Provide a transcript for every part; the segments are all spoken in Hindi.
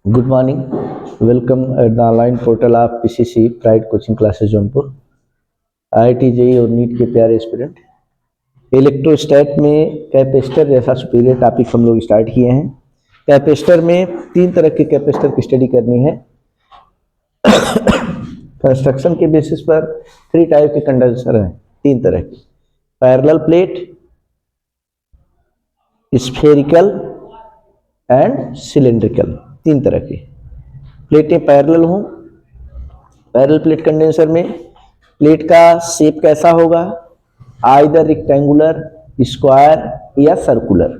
Good morning. Welcome at the online portal of PCC Pride Coaching Classes Jaunpur. IIT JEE और नीट के प्यारे एस्पिरेंट, इलेक्ट्रोस्टैट में कैपेसिटर जैसा सुपीरियर टॉपिक हम लोग स्टार्ट किए हैं। कैपेसिटर में तीन तरह के कैपेसिटर की स्टडी करनी है। कंस्ट्रक्शन के बेसिस पर थ्री टाइप के कंडेंसर हैं, तीन तरह के: parallel plate, spherical and cylindrical. तीन तरह की प्लेटें पैरेलल हों। पैरेलल प्लेट कंडेंसर में प्लेट का शेप कैसा होगा? आइदर रेक्टेंगुलर, स्क्वायर या सर्कुलर।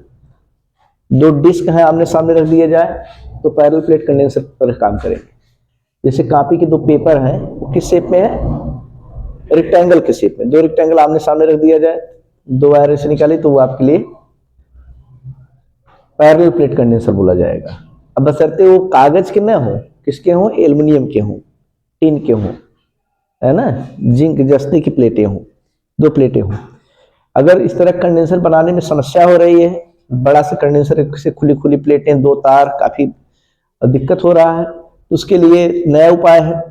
दो डिस्क हैं, आमने सामने रख दिया जाए तो पैरेलल प्लेट कंडेंसर पर काम करेंगे। जैसे कॉपी के दो पेपर हैं, वो किस शेप में है? रेक्टेंगल के शेप में। दो रेक्टेंगल आमने सामने रख दिया जाए, दो वायर से निकाले तो वो आपके लिए पैरेलल प्लेट कंडेंसर बोला जाएगा। अब बशर्ते वो कागज के ना हो, किसके हों? एल्युमिनियम के हों, टिन के हों, है ना, जिंक जस्ते की प्लेटें हों, दो प्लेटें हों। अगर इस तरह कंडेंसर बनाने में समस्या हो रही है, बड़ा सा कंडेंसर से खुली खुली प्लेटें, दो तार, काफी दिक्कत हो रहा है, तो उसके लिए नया उपाय है।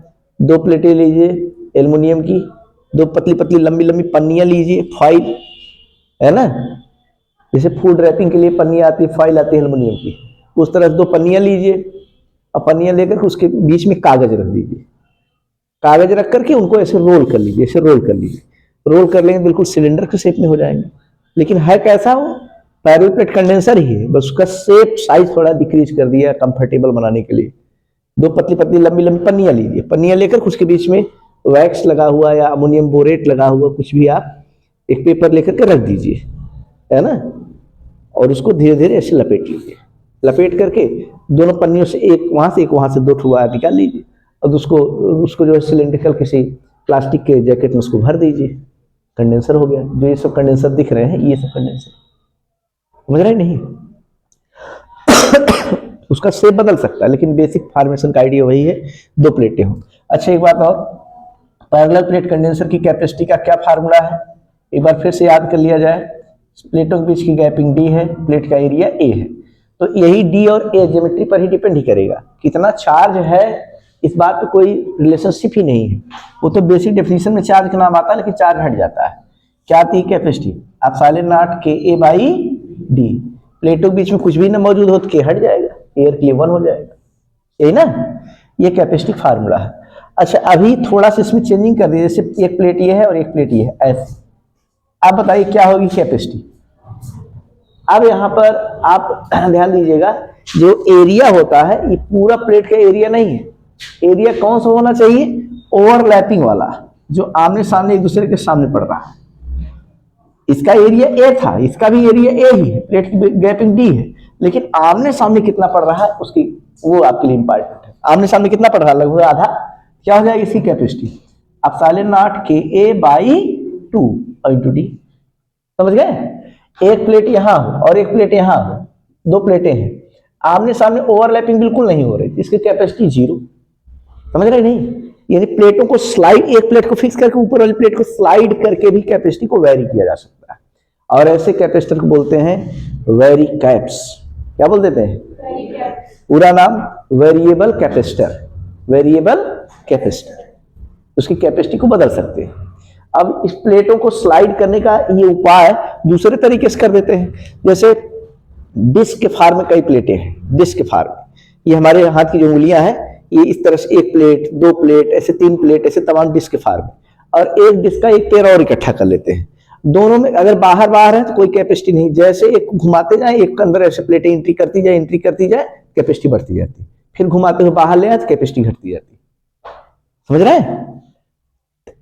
दो प्लेटें लीजिए एल्युमिनियम की, दो पतली पतली लंबी लंबी पन्नियां लीजिए, फॉइल, है ना, जैसे फूड रैपिंग के लिए पन्नी आती है, फाइल आती है एल्युमिनियम की, उस तरह से दो पन्नियां लीजिए और पन्नियां लेकर उसके बीच में कागज रख दीजिए। कागज रख करके उनको ऐसे रोल कर लीजिए, ऐसे रोल कर लीजिए। रोल कर लेंगे बिल्कुल सिलेंडर के शेप में हो जाएंगे। लेकिन है कैसा? हो पैरेलल प्लेट कंडेंसर ही है, बस उसका शेप साइज थोड़ा डिक्रीज कर दिया कंफर्टेबल बनाने के लिए। दो पतली पतली लंबी लंबी पन्नियां लीजिए, पन्नियां लेकर उसके बीच में वैक्स लगा हुआ या अमोनियम बोरेट लगा हुआ कुछ भी आप एक पेपर लेकर के रख दीजिए, है ना, और उसको धीरे धीरे ऐसे लपेट लीजिए। लपेट करके दोनों पन्नियों से एक वहां से दो ठुआ निकाल लीजिए और उसको जो है सिलेंड्रिकल किसी प्लास्टिक के जैकेट में उसको भर दीजिए। कंडेंसर हो गया। जो ये सब कंडेंसर दिख रहे हैं, ये सब कंडेंसर, समझ रहे नहीं? उसका शेप बदल सकता है, लेकिन बेसिक फॉर्मेशन का आइडिया वही है, दो प्लेटें हों। अच्छा, एक बात और, पैरेलल प्लेट कंडेंसर की कैपेसिटी का क्या फार्मूला है? एक बार फिर से याद कर लिया जाए। प्लेटों के बीच की गैपिंग डी है, प्लेट का एरिया ए है, तो यही डी और ए ज्योमेट्री पर ही डिपेंड ही करेगा। कितना चार्ज है इस बात पे कोई रिलेशनशिप ही नहीं है। वो तो बेसिक डेफिनेशन में चार्ज का नाम आता है, लेकिन चार्ज हट जाता है। क्या आती है? कैपेसिटी। आप साइलेंट नॉट के ए बाई डी। प्लेटों के बीच में कुछ भी ना मौजूद हो तो के हट जाएगा, एयर के लिए 1 हो जाएगा, यही ना, ये कैपेसिटी फार्मूला है। अच्छा, अभी थोड़ा सा इसमें चेंजिंग कर दिया, जैसे एक प्लेट ये है और एक प्लेट ये है, ऐसे। आप बताइए क्या होगी कैपेसिटी? अब यहां पर आप ध्यान दीजिएगा, जो एरिया होता है ये पूरा प्लेट का एरिया नहीं है। एरिया कौन सा होना चाहिए? ओवरलैपिंग वाला, जो आमने सामने एक दूसरे के सामने पड़ रहा है। इसका एरिया ए था, इसका भी एरिया ए ही है, प्लेट की गैपिंग डी है, लेकिन आमने सामने कितना पड़ रहा है उसकी, वो आपके लिए इंपॉर्टेंट है। आमने सामने कितना पड़ रहा है? लगभग आधा। क्या हो जाएगी इसकी कैपेसिटी? आप साइलेंट नॉट के ए बाई 2 इंटू डी। समझ गए? एक प्लेट यहां हो और एक प्लेट यहां हो, दो प्लेटें हैं, आमने सामने ओवरलैपिंग बिल्कुल नहीं हो रही, इसकी कैपेसिटी 0। समझ रहे नहीं? यानी प्लेटों को स्लाइड, एक प्लेट को फिक्स करके ऊपर वाली प्लेट को स्लाइड करके भी कैपेसिटी को वेरी किया जा सकता है, और ऐसे कैपेसिटर को बोलते हैं वेरी कैप्स। क्या बोल देते हैं? पूरा नाम वेरिएबल कैपेसिटर। वेरिएबल कैपेसिटर, उसकी कैपेसिटी को बदल सकते हैं। अब इस प्लेटों को स्लाइड करने का ये उपाय दूसरे तरीके से कर देते हैं। जैसे डिस्क के फार्म में कई प्लेटें हैं, डिस्क के फार्म में, ये हमारे हाथ की जो उंगलियां हैं, ये इस तरह से एक प्लेट, दो प्लेट, ऐसे तीन प्लेट, ऐसे तमाम डिस्क के फार्म में, और एक डिस्क का एक पेयर और इकट्ठा कर लेते हैं। दोनों में अगर बाहर बाहर है तो कोई कैपेसिटी नहीं, जैसे एक घुमाते जाए, एक के अंदर ऐसे प्लेटें एंट्री करती जाए, कैपेसिटी बढ़ती जाती, फिर घुमाते हुए बाहर ले आए तो कैपेसिटी घटती जाती। समझ रहे हैं?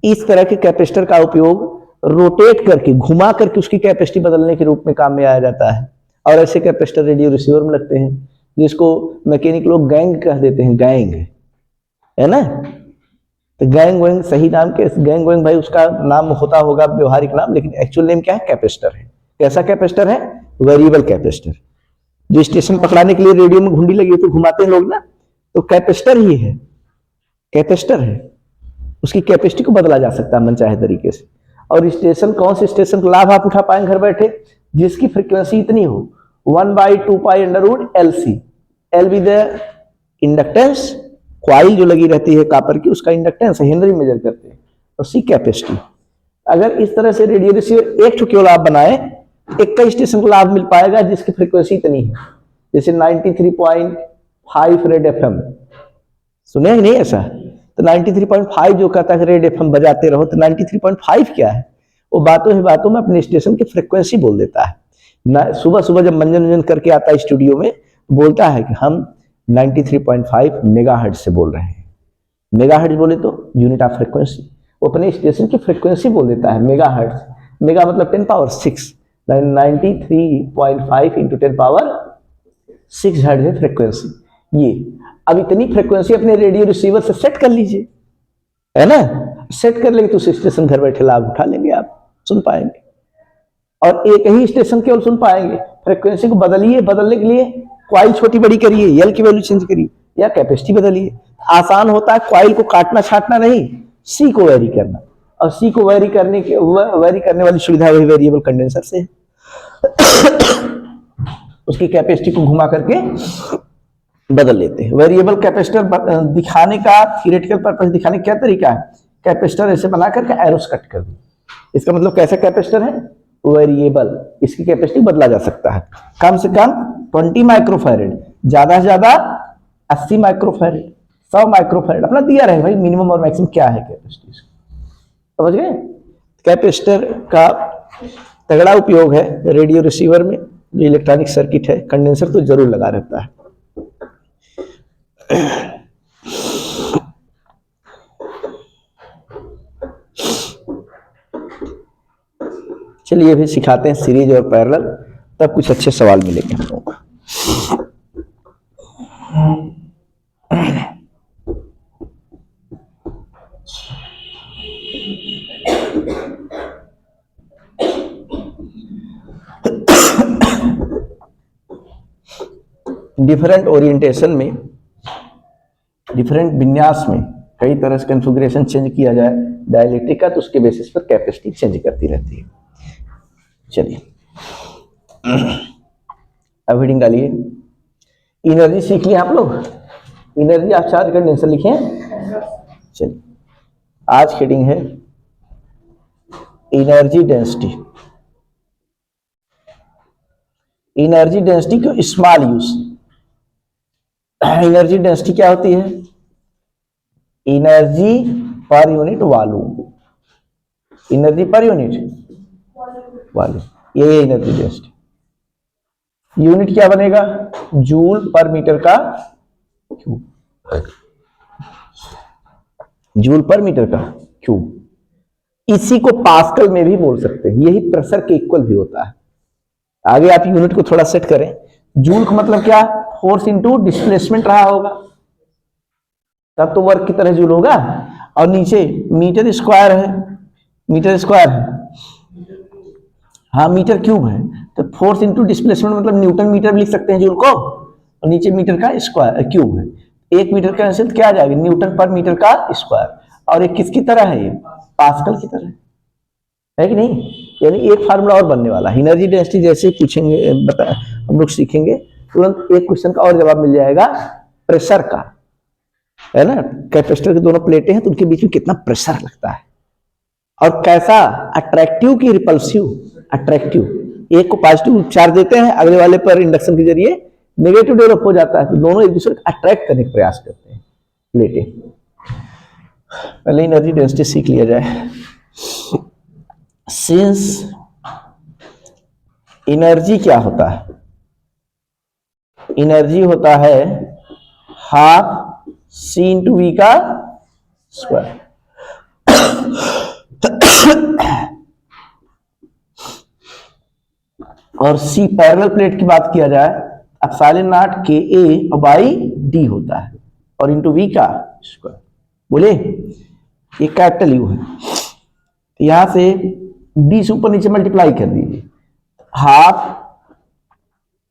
इस तरह के कैपेसिटर का उपयोग रोटेट करके, घुमा करके उसकी कैपेसिटी बदलने के रूप में काम में आया जाता है। और ऐसे कैपेसिटर रेडियो रिसीवर में लगते हैं, जिसको मैकेनिक लोग गैंग कह देते हैं, गैंग, है ना। तो गैंग वैंग सही नाम के, गैंग वैंग भाई उसका नाम होता होगा व्यवहारिक नाम, लेकिन एक्चुअल नेम क्या है? कैपेसिटर है। कैसा कैपेसिटर है? Variable capacitor. जो स्टेशन पकड़ाने के लिए रेडियो में घुंडी लगी तो घुमाते हैं लोग ना, तो कैपेसिटर ही है, कैपेसिटर है। उसकी कैपेसिटी को बदला जा सकता है मनचाहे तरीके से। और स्टेशन, कौन से स्टेशन का लाभ आप उठा पाएंगे घर बैठे? जिसकी फ्रीक्वेंसी इतनी हो, 1/2 pi under root LC, L भी देयर, इंडक्टेंस, क्वाइल जो लगी रहती है कॉपर की उसका इंडक्टेंस हेनरी मेजर करते हैं, और सी कैपेसिटी। अगर इस तरह से रेडियो रिसीवर एक केवल आप बनाए, एक कई स्टेशन को लाभ मिल पाएगा जिसकी फ्रीक्वेंसी इतनी है, जैसे 93.5 रेड एफएम, सुने ही नहीं ऐसा? तो 93.5 जो कहता है रेड एफएम बजाते रहो, तो 93.5 क्या है? वो बातों ही बातों में अपने स्टेशन की फ्रीक्वेंसी बोल देता है ना। सुबह सुबह जब मंजन करके आता है स्टूडियो में, बोलता है कि हम 93.5 मेगाहर्ट्ज से बोल रहे हैं। मेगाहर्ट्ज बोले तो यूनिट ऑफ फ्रीक्वेंसी, वो अपने स्टेशन की फ्रीक्वेंसी बोल देता है मेगाहर्ट्ज। मेगा मतलब 10 पावर 6, 93.5 इंटू 10 पावर 6 हर्ट्ज है फ्रीक्वेंसी। ये अब इतनी फ्रीक्वेंसी अपने रेडियो रिसीवर से सेट कर लीजिए, है ना? सेट कर लेंगे तो स्टेशन घर बैठे लाभ उठा लेंगे, आप सुन पाएंगे। और एक ही स्टेशन केवल सुन पाएंगे। फ्रीक्वेंसी को बदलिए, बदलने के लिए क्वाइल छोटी बड़ी करिए, एल की वैल्यू चेंज करिए या कैपेसिटी बदलिए। आसान होता है, क्वाइल को काटना छाटना नहीं, सी को वेरी करना, और सी को वेरी करने वाली सुविधा वही वेरिएबल कंडेंसर से है। उसकी कैपेसिटी को घुमा करके बदल लेते हैं। वेरिएबल कैपेसिटर दिखाने का थियोरेटिकल पर्पस दिखाने का क्या तरीका है? कैपेसिटर ऐसे बना करके एरोस कट कर दी। इसका मतलब कैसा कैपेसिटर है? वेरिएबल, इसकी कैपेसिटी बदला जा सकता है। कम से कम 20 माइक्रोफैरेड, ज्यादा से ज्यादा 80 माइक्रोफैरेड, 100 माइक्रोफैरेड अपना दिया रहे भाई, मिनिमम और मैक्सिमम क्या है कैपेसिटी, समझ गए? कैपेसिटर का तगड़ा उपयोग है रेडियो रिसीवर में। जो इलेक्ट्रॉनिक सर्किट है, कंडेंसर तो जरूर लगा रहता है। चलिए भी सिखाते हैं सीरीज और पैरेलल, तब कुछ अच्छे सवाल मिलेंगे हम लोगों को। डिफरेंट ओरिएंटेशन में, डिफरेंट विन्यास में कई तरह से कॉन्फ़िगरेशन चेंज किया जाए डाइलेक्ट्रिक का, तो उसके बेसिस पर कैपेसिटी चेंज करती रहती है। चलिए अब हेडिंग डालिए। एनर्जी सीख लिया आप लोग? एनर्जी आप चार्ज कंडेंसर लिखे हैं? चलिए आज हेडिंग है एनर्जी डेंसिटी। एनर्जी डेंसिटी को स्मॉल यूज। एनर्जी डेंसिटी क्या होती है? Energy per unit volume, energy per unit volume, ये एनर्जी डेंसिटी। यूनिट क्या बनेगा? जूल पर मीटर का क्यूब, जूल पर मीटर का क्यूब। इसी को पास्कल में भी बोल सकते हैं, यही प्रेशर के इक्वल भी होता है। आगे आप यूनिट को थोड़ा सेट करें। जूल का मतलब क्या? फोर्स इंटू डिस्प्लेसमेंट रहा होगा, तब तो वर्क की तरह जूल होगा। और नीचे मीटर स्क्वायर है, मीटर स्क्वायर है, हाँ मीटर क्यूब है, तो फोर्स इंटू डिस्प्लेसमेंट मतलब न्यूटन मीटर भी लिख सकते हैं जूल को, और नीचे मीटर का स्क्वायर क्यूब है। एक मीटर का आंसर क्या आ जाएगा? न्यूटन पर मीटर का स्क्वायर। और ये किसकी तरह है? ये पास्कल की तरह है कि नहीं? यानी एक फार्मूला और बनने वाला। एनर्जी डेंसिटी जैसे पूछेंगे, बता हम लोग सीखेंगे, तुरंत एक क्वेश्चन का और जवाब मिल जाएगा प्रेशर का, है ना? कैपेसिटर की दोनों प्लेटें हैं तो उनके बीच में कितना प्रेशर लगता है, और कैसा अट्रैक्टिव की रिपल्सिव। अट्रैक्टिव, एक को पॉजिटिव चार्ज देते हैं, अगले वाले पर इंडक्शन के जरिए नेगेटिव डेवलप हो जाता है, तो दोनों एक दूसरे को अट्रैक्ट करने का प्रयास करते हैं प्लेटें। पहले एनर्जी डेंसिटी सीख लिया जाए। सिंस एनर्जी क्या होता है? एनर्जी होता है हाफ सी इंटू वी का स्क्वायर। और सी पैरेलल प्लेट की बात किया जाए, एप्सिलॉन नॉट के ए बाई डी होता है, और इंटू वी का स्क्वायर। बोले ये कैपिटल यू है, यहां से डी से ऊपर नीचे मल्टीप्लाई कर दीजिए, हाफ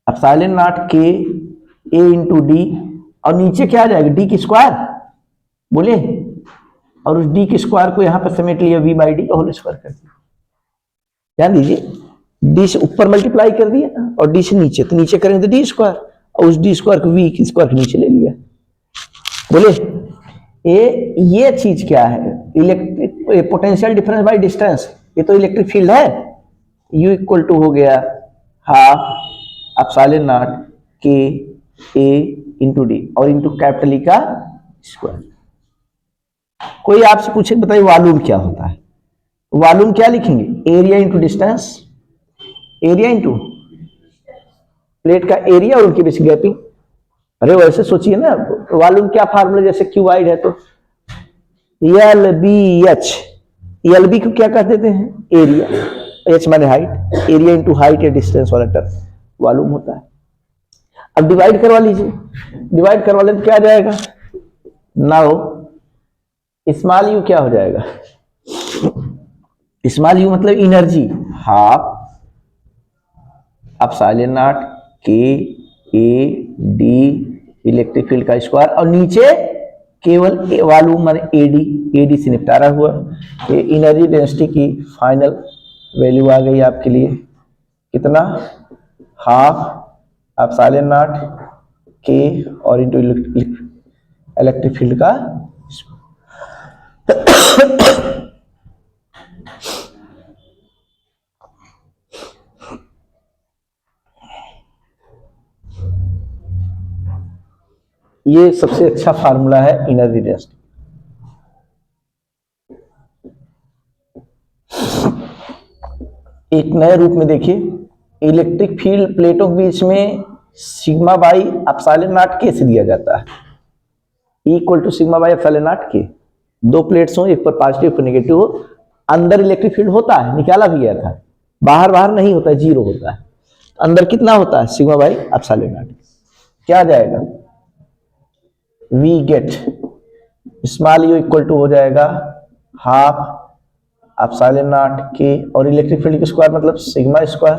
एप्सिलॉन नॉट के ए इंटू डी, और नीचे क्या आ जाएगा? डी की स्क्वायर। बोले, और उस डी के स्क्वायर को यहां पर समेट लिया वी बाई डी का होल स्क्वायर कर दिया। ध्यान दीजिए, डी से ऊपर मल्टीप्लाई कर दिया और डी से नीचे, तो नीचे करेंगे तो डी स्क्वायर, और उस डी स्क्वायर को वी की स्क्वायर के नीचे ले लिया। बोले ये चीज क्या है? Electric potential difference by distance, ये तो इलेक्ट्रिक फील्ड है। U इक्वल टू हो गया हाफ एप्सिलॉन नॉट के ए इंटू डी और इंटू कैपिटल ई का स्क्वायर। कोई आपसे पूछे बताइए वॉल्यूम क्या होता है? वॉल्यूम क्या लिखेंगे? Area into distance, area into plate का एरिया और उनकी बीच गैपिंग। अरे वैसे सोचिए ना, वॉल्यूम क्या फार्मूला, जैसे क्यू वाइड है तो L B H, L B को क्या कह देते हैं? एरिया, एच माने हाइट, एरिया इंटू हाइट या डिस्टेंस वाला टर्म वॉल्यूम होता है। अब डिवाइड करवा लीजिए, डिवाइड करवा ले तो क्या आ जाएगा? नाउ स्मॉल यू क्या हो जाएगा? स्मॉल यू मतलब एनर्जी, हाफ एप्सिलॉन नॉट के ए डी इलेक्ट्रिक फील्ड का स्क्वायर और नीचे केवल वॉल्यूम माने एडी, एडी से निपटारा हुआ। ये एनर्जी डेंसिटी की फाइनल वैल्यू आ गई आपके लिए, कितना? हाफ एप्सिलॉन नॉट के और इंटू इलेक्ट्रिक फील्ड का ये सबसे अच्छा फार्मूला है एनर्जी डेंसिटी। एक नए रूप में देखिए, इलेक्ट्रिक फील्ड प्लेटों के बीच में सिग्मा बाई एप्सिलॉन नॉट के से दिया जाता है, equal to sigma by epsilon not K. दो प्लेट्स हो, एक पर पॉजिटिव एक पर नेगेटिव हो, अंदर इलेक्ट्रिक फील्ड होता है, निकाला भी गया था, बाहर नहीं होता है, जीरो होता है। अंदर कितना होता है? Sigma by epsilon not. क्या आ जाएगा? We get small u equal to हो जाएगा हाफ एप्सिलॉन नॉट के और इलेक्ट्रिक फील्ड की स्क्वायर मतलब सिग्मा स्क्वायर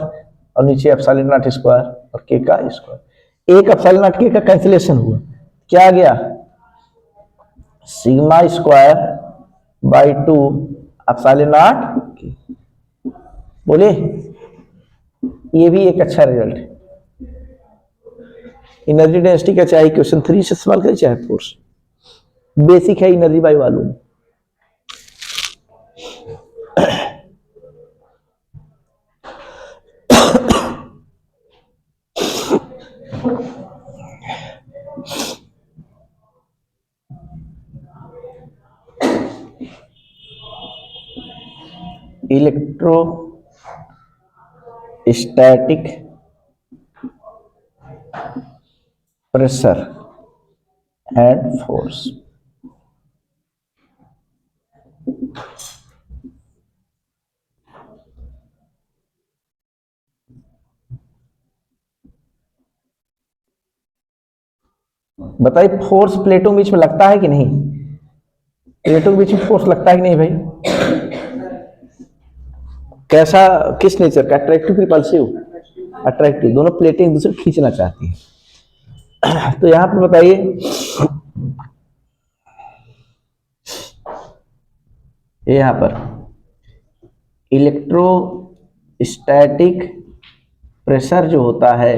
और नीचे एप्सिलॉन नॉट स्क्वायर और के का स्क्वायर। एक एप्सिलॉन नॉट के का कैंसिलेशन हुआ, क्या आ गया? Sigma square by 2 epsilon not. बोले ये भी एक अच्छा रिजल्ट है। एनर्जी डेंसिटी का चाहे क्वेश्चन 3 से सवाल करे चाहे 4 से, बेसिक है energy by volume. Electrostatic pressure and force. बताइए फोर्स प्लेटों के बीच में लगता है कि नहीं? प्लेटों के बीच में फोर्स लगता है कि नहीं भाई? कैसा, किस नेचर का? Attractive repulsive? अट्रैक्टिव। दोनों प्लेटें एक दूसरे खींचना चाहती हैं। तो यहां पर बताइए यहां पर इलेक्ट्रोस्टैटिक प्रेशर जो होता है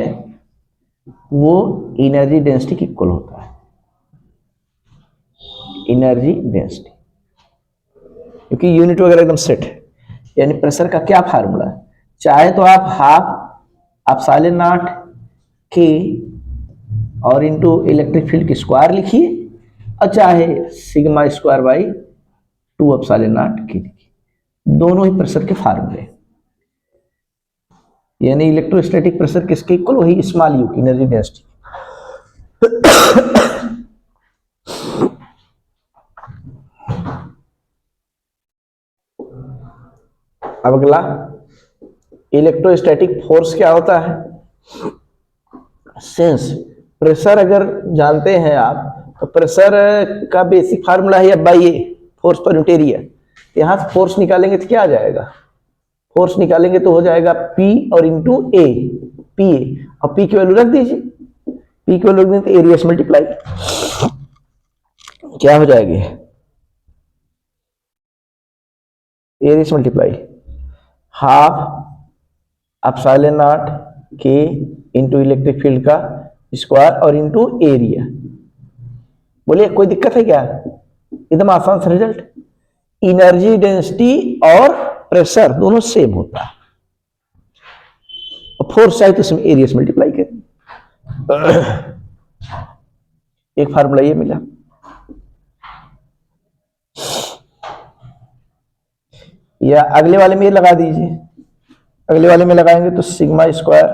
वो एनर्जी डेंसिटी के इक्वल होता है। एनर्जी डेंसिटी, क्योंकि यूनिट वगैरह एकदम सेट है। यानी प्रेशर का क्या फार्मूला है? चाहे तो आप हाफ एप्सिलॉन नॉट के और इंटू इलेक्ट्रिक फील्ड की स्क्वायर लिखिए और चाहे sigma square by 2 epsilon not के लिखिए। दोनों ही प्रेशर के फार्मूले, यानी इलेक्ट्रोस्टैटिक प्रेशर किसके इक्वल? वही स्मॉल यू की एनर्जी डेंसिटी। अब अगला इलेक्ट्रोस्टैटिक फोर्स क्या होता है? सेंस प्रेशर अगर जानते हैं आप तो प्रेशर का बेसिक फार्मूला है by A, force per unit area. यहां से फोर्स निकालेंगे तो क्या आ जाएगा? फोर्स निकालेंगे तो हो जाएगा P और इंटू ए, पी ए, और P की वैल्यू रख दीजिए। P की वैल्यू रख दें तो एरिया से मल्टीप्लाई क्या हो जाएगी? एरिया से मल्टीप्लाई हाफ एप्सिलॉन नॉट के इंटू इलेक्ट्रिक फील्ड का स्क्वायर और इंटू एरिया। बोलिए कोई दिक्कत है क्या? एकदम आसान सा रिजल्ट। एनर्जी डेंसिटी और प्रेशर दोनों सेम होता है, और फोर्स चाहिए तो इसमें एरिया से मल्टीप्लाई करें। एक फार्मूला ये मिला। या अगले वाले में ये लगा दीजिए, अगले वाले में लगाएंगे तो sigma square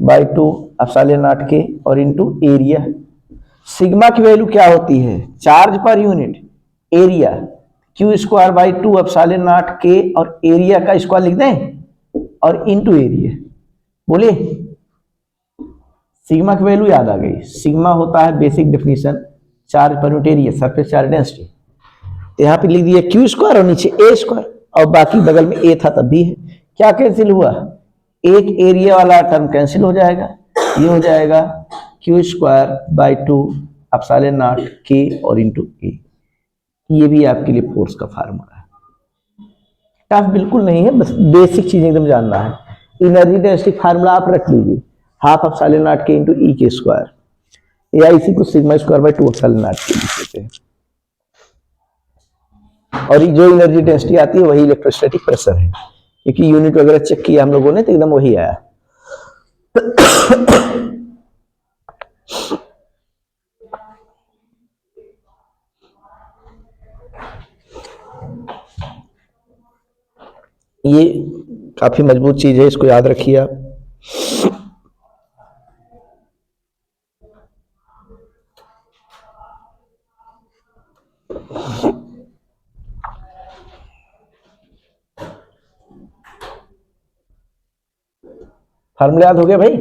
by 2 epsilon not K और इनटू एरिया। सिग्मा की वैल्यू क्या होती है? Charge per unit area, Q square by 2 epsilon not K और एरिया का स्क्वायर लिख दें और इनटू एरिया। बोलिए सिग्मा की वैल्यू याद आ गई। सिग्मा होता है basic definition charge per unit area, surface charge density. यहाँ पे लिख दिया क्यू स्क्वायर और नीचे ए स्क्वायर, और बाकी बगल में ए था तब भी है। क्या कैंसिल हुआ? एक एरिया वाला टर्म कैंसिल हो जाएगा, ये हो जाएगा Q square by 2 epsilon not K और इंटू ए। ये भी आपके लिए फोर्स का फार्मूला है। टफ बिल्कुल नहीं है, बस बेसिक चीजें एकदम जानना है। एनर्जी डेंसिटी फार्मूला आप रख लीजिए, हाफ एप्सिलॉन नॉट के इंटू ई के स्क्वायर, या इसी को sigma square by 2 epsilon not के लिख देते हैं। और जो एनर्जी डेंसिटी आती है वही इलेक्ट्रोस्टैटिक प्रेशर है, क्योंकि यूनिट वगैरह चेक किया हम लोगों ने तो एकदम वही आया। ये काफी मजबूत चीज है, इसको याद रखिए आप। फार्मूला याद हो गया भाई?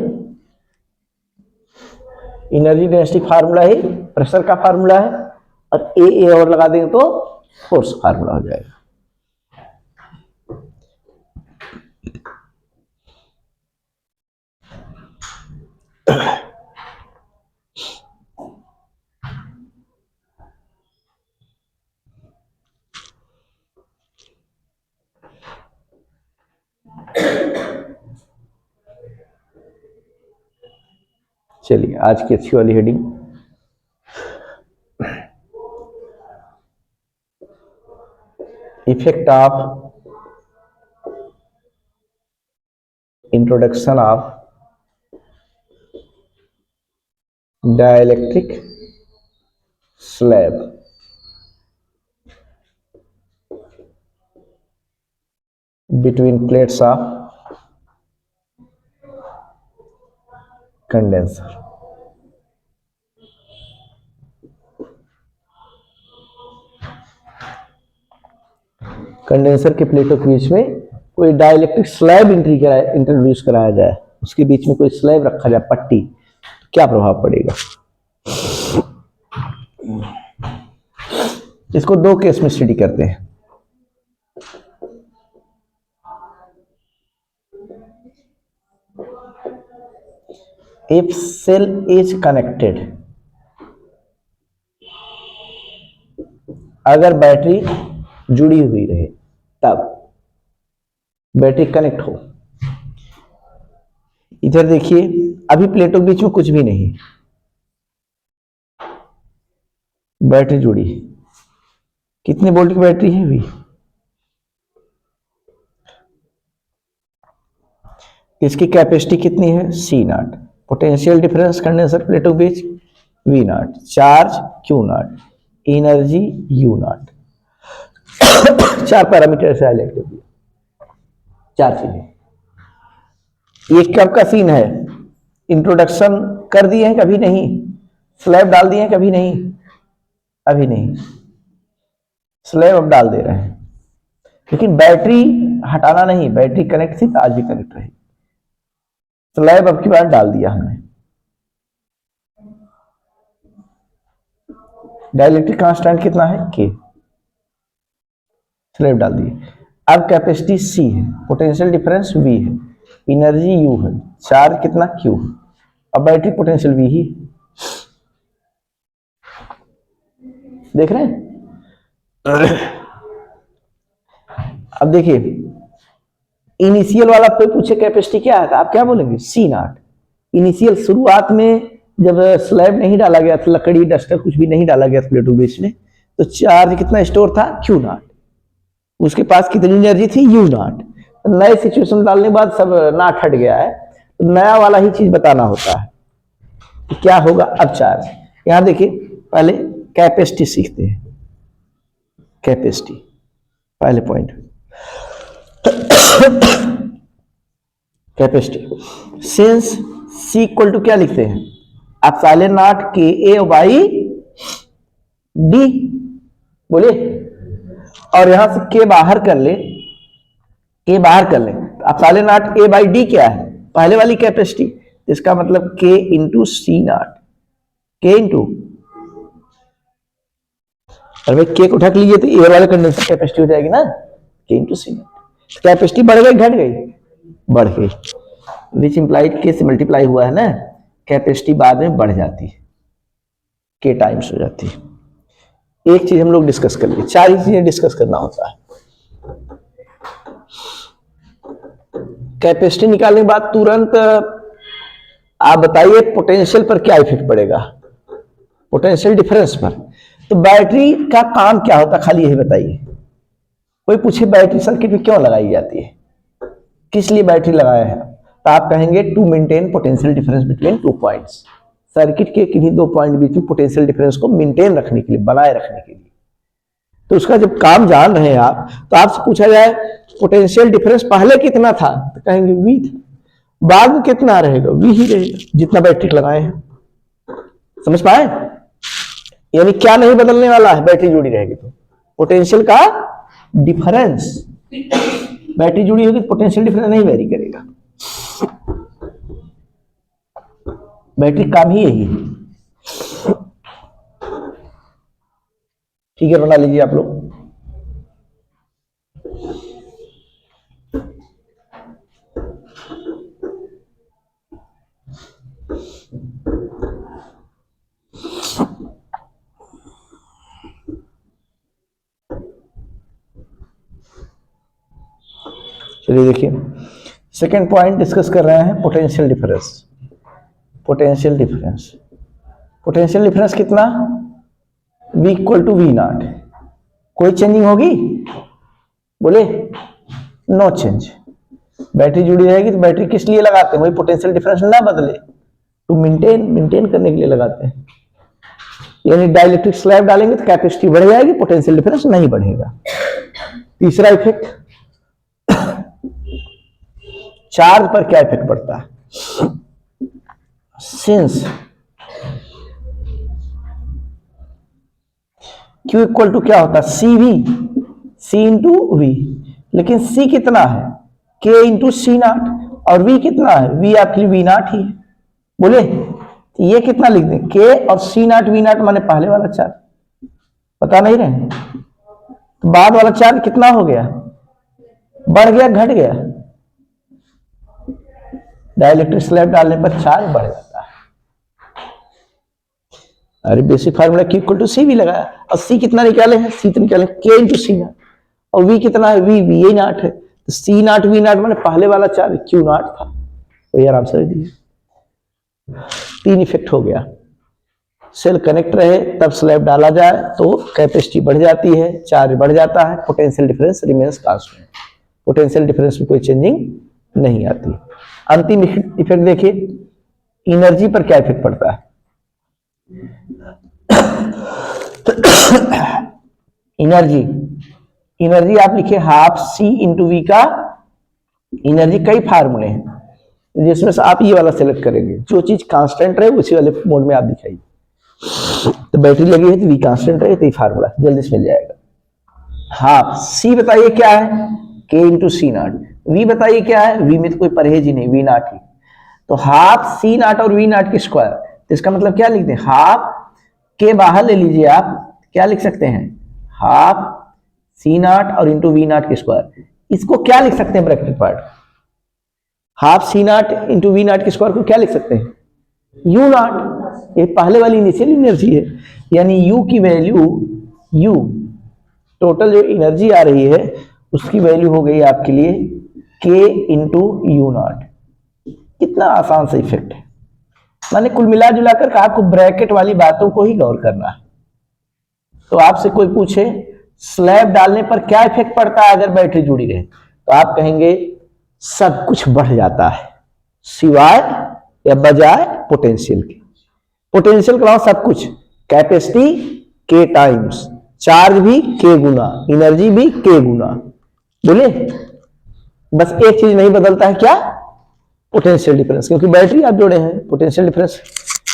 एनर्जी डेंसिटी फार्मूला ही प्रेशर का फार्मूला है, और ए और लगा देंगे तो फोर्स फार्मूला हो जाएगा। चलिए आज की अच्छी वाली heading, effect of introduction of dielectric slab between plates of condenser. Condenser के प्लेटों के बीच में कोई डाइलेक्ट्रिक स्लैब इंट्रोड्यूस कराया जाए, उसके बीच में कोई स्लैब रखा जाए, पट्टी, तो क्या प्रभाव पड़ेगा? इसको दो केस में स्टडी करते हैं। इफ सेल इज कनेक्टेड, अगर बैटरी जुड़ी हुई रहे तब, बैटरी कनेक्ट हो। इधर देखिए अभी प्लेटों के बीच में कुछ भी नहीं, बैटरी जुड़ी, कितने वोल्ट की बैटरी है अभी? इसकी कैपेसिटी कितनी है? C nought. Potential difference condenser प्लेटों के बीच V nought, charge Q nought, energy U nought. चार पैरामीटर से हाईलाइट कर दिया, चार चीजें। ये कब का सीन है? इंट्रोडक्शन कर दिए हैं कभी नहीं, स्लैब डाल दिए हैं कभी नहीं, अभी नहीं, स्लैब अब डाल दे रहे हैं। लेकिन बैटरी हटाना नहीं, बैटरी कनेक्ट थी तो आज भी कनेक्ट रही। स्लैब अब की बार डाल दिया हमने। डाइलेक्ट्रिक कांस्टेंट कितना है? के। स्लैब डाल दिए। अब कैपेसिटी सी है, पोटेंशियल डिफरेंस वी है, एनर्जी यू है, चार्ज कितना? क्यू। अब बैटरी पोटेंशियल वी ही देख रहे हैं। अब देखिए इनिशियल वाला कोई पूछे कैपेसिटी क्या है, आप क्या बोलेंगे? सी नॉट। इनिशियल शुरुआत में जब स्लैब नहीं डाला गया था, लकड़ी डस्टर कुछ भी नहीं डाला गया था प्लेट के बीच में, तो चार्ज कितना स्टोर था, क्यू नॉट। उसके पास कितनी एनर्जी थी, यू नॉट। नए सिचुएशन डालने के बाद सब नाट हट गया है, तो नया वाला ही चीज बताना होता है कि क्या होगा अब चार्ज। यहां देखिए, पहले कैपेसिटी सीखते हैं। कैपेसिटी पहले point, capacity since C equal to क्या लिखते हैं, एप्सिलॉन नॉट के ए बाई डी, बोलिए। और यहां से के बाहर कर ले, के बाहर कर ले, epsilon not a by D क्या है, पहले वाली कैपेसिटी, इसका मतलब के इंटू सी नॉट, के इंटू, और भाई के को उठा लीजिए तो एयर वाले कंडेंसर कैपेसिटी हो जाएगी ना, के इंटू सी नॉट। कैपेसिटी बढ़ गई घट गई, बढ़ गई, विच इंप्लाइड के से मल्टीप्लाई हुआ है ना, कैपेसिटी बाद में बढ़ जाती है, के टाइम्स हो जाती है। एक चीज हम लोग डिस्कस कर लिए, 4 ही चीजें डिस्कस करना होता है। कैपेसिटी निकालने के बाद तुरंत आप बताइए पोटेंशियल पर क्या इफेक्ट पड़ेगा, पोटेंशियल डिफरेंस पर। तो बैटरी का काम क्या होता है, खाली यही बताइए। कोई पूछे बैटरी सर्किट में क्यों लगाई जाती है, किस लिए बैटरी लगाया है, तो आप कहेंगे to maintain potential difference between 2 points. Circuit के किन्हीं 2 पॉइंट बीच में पोटेंशियल डिफरेंस को मेंटेन रखने के लिए, बनाए रखने के लिए। तो उसका जब काम जान रहे हैं आप, तो आपसे पूछा जाए पोटेंशियल डिफरेंस पहले कितना था, तो कहेंगे V था, बाद में कितना रहेगा, V ही रहेगा जितना बैटरी लगाए हैं। समझ पाए, यानी क्या नहीं बदलने वाला है, बैटरी जुड़ी रहेगी तो पोटेंशियल का डिफरेंस, बैटरी जुड़ी होगी तो पोटेंशियल डिफरेंस नहीं वेरी करेगा। बैटरी काम ही यही है। ठीक है, बना लीजिए आप लोग। चलिए देखिए, सेकेंड पॉइंट डिस्कस कर रहे हैं, potential difference. Potential difference, potential difference कितना, V equal to V naught. कोई चेंजिंग होगी, बोले नो चेंज। बैटरी जुड़ी रहेगी तो बैटरी किस लिए लगाते हैं, वही पोटेंशियल डिफरेंस ना बदले, तो मेंटेन करने के लिए लगाते हैं। यानी डाइलेक्ट्रिक स्लैब डालेंगे तो कैपेसिटी बढ़ जाएगी, पोटेंशियल डिफरेंस नहीं बढ़ेगा। तीसरा इफेक्ट, चार्ज पर क्या इफेक्ट पड़ता है, सिंस Q इक्वल टू क्या होता है, CV, C इंटू V। लेकिन C कितना है, K इंटू सी नॉट, और V कितना है, V आपके लिए V नॉट ही है। बोले तो ये कितना लिख दें, K और C नॉट V नॉट माने पहले वाला चार्ज, पता नहीं रहे, तो बाद वाला चार्ज कितना हो गया, बढ़ गया घट गया। डाइलेक्ट्रिक स्लैब डालने पर चार्ज बढ़ जाता है। अरे basic formula Q equal to C भी लगाया, और C कितना निकाले हैं, C तो निकाले K इंटू सी नॉट, और V कितना है, V A नॉट है, तो C नॉट V नॉट माने पहले वाला चार्ज Q नॉट था। तो यार आप समझ दीजिए, 3 इफेक्ट हो गया। सेल कनेक्ट रहे तब स्लैब डाला जाए तो कैपेसिटी बढ़ जाती है, चार्ज बढ़ जाता है, potential difference remains constant, potential difference में कोई चेंजिंग नहीं आती। अंतिम इफेक्ट देखिए, एनर्जी पर क्या इफेक्ट पड़ता है। एनर्जी, एनर्जी आप लिखिए हाफ C इंटू वी का एनर्जी, कई फार्मूले हैं जिसमें से आप ये वाला सेलेक्ट करेंगे, जो चीज कांस्टेंट रहे उसी वाले मोड में आप दिखाइए। तो बैटरी लगी है तो V कांस्टेंट रहे, तो ये फार्मूला जल्दी से मिल जाएगा। हाफ C बताइए क्या है, K into C naught, V बताइए क्या है, V में तो कोई परहेज ही नहीं, V नॉट ही, तो हाफ C नॉट और V नॉट की स्क्वायर। तो इसका मतलब क्या लिखते हैं, हाफ के बाहर ले लीजिए आप, क्या लिख सकते हैं, हाफ C नॉट और इंटू V नॉट की स्क्वायर। इसको क्या लिख सकते हैं bracketed part, half C not into V not की स्क्वायर को क्या लिख सकते हैं, U नॉट। ये पहले वाली इनिशियल एनर्जी है, यानी U की वैल्यू, U टोटल जो एनर्जी आ रही है उसकी वैल्यू हो गई आपके लिए K इंटू U नॉट। कितना आसान सा इफेक्ट है। माने कुल मिला जुलाकर आपको ब्रैकेट वाली बातों को ही गौर करना है। तो आपसे कोई पूछे स्लैब डालने पर क्या इफेक्ट पड़ता है अगर बैटरी जुड़ी रहे, तो आप कहेंगे सब कुछ बढ़ जाता है सिवाय या बजाय पोटेंशियल के। पोटेंशियल का सब कुछ, कैपेसिटी के टाइम्स, चार्ज भी के गुना, एनर्जी भी के गुना। बोले बस एक चीज नहीं बदलता है, क्या? पोटेंशियल डिफरेंस, क्योंकि बैटरी आप जोड़े हैं, पोटेंशियल डिफरेंस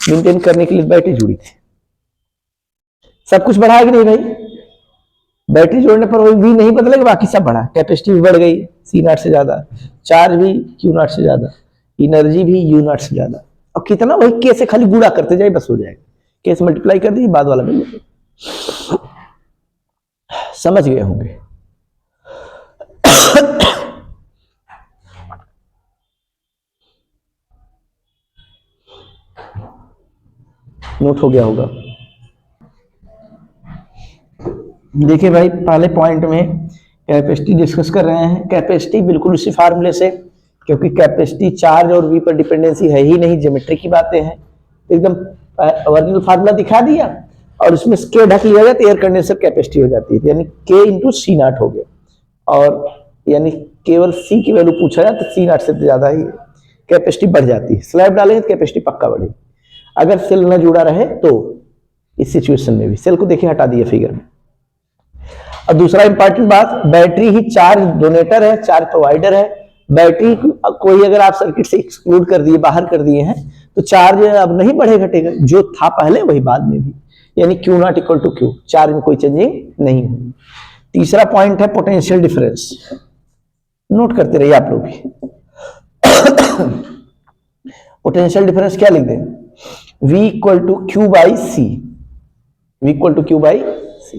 मेंटेन करने के लिए बैटरी जुड़ी थी। सब कुछ बढ़ा कि नहीं भाई? बैटरी जोड़ने पर वही भी नहीं बदलेगा, बाकी सब बढ़ा। कैपेसिटी भी बढ़ गई सी नॉट से ज्यादा, चार्ज भी क्यू नॉट से ज्यादा, एनर्जी भी यू नॉट से ज्यादा। और कितना? वही के से खाली गुणा करते जाए बस हो जाएगा। के से मल्टीप्लाई कर दीजिए, बाद वाला मिल जाएगा। समझ गए होंगे। नोट हो गया होगा। देखिए भाई, पहले पॉइंट में कैपेसिटी डिस्कस कर रहे हैं। कैपेसिटी बिल्कुल उसी फार्मूले से, क्योंकि कैपेसिटी चार्ज और वी पर डिपेंडेंसी है ही नहीं, ज्योमेट्री की बातें हैं। एकदम ओरिजिनल फार्मूला दिखा दिया और उसमें के ढक लिया जाए तो एयर कंडेंसर कैपेसिटी हो जाती है, यानी के इंटू सी नॉट हो गया। और यानी केवल सी की वैल्यू पूछा जाए तो सी नॉट से ज्यादा ही कैपेसिटी बढ़ जाती है। स्लैब डालेंगे तो कैपेसिटी पक्का बढ़ेगी। अगर सेल न जुड़ा रहे तो इस सिचुएशन में भी, सेल को देखिए हटा दिए फिगर में। और दूसरा इंपॉर्टेंट बात, बैटरी ही चार्ज डोनेटर है, चार्ज प्रोवाइडर है। बैटरी कोई अगर आप सर्किट से एक्सक्लूड कर दिए, बाहर कर दिए हैं, तो चार्ज अब नहीं बढ़े घटेगा, जो था पहले वही बाद में भी, यानी Q naught equal to Q, charge में कोई चेंजिंग नहीं होगी। तीसरा पॉइंट है पोटेंशियल डिफरेंस, नोट करते रहिए आप लोग भी। पोटेंशियल डिफरेंस क्या लिख दें? V equal to Q by C, V equal to Q by C,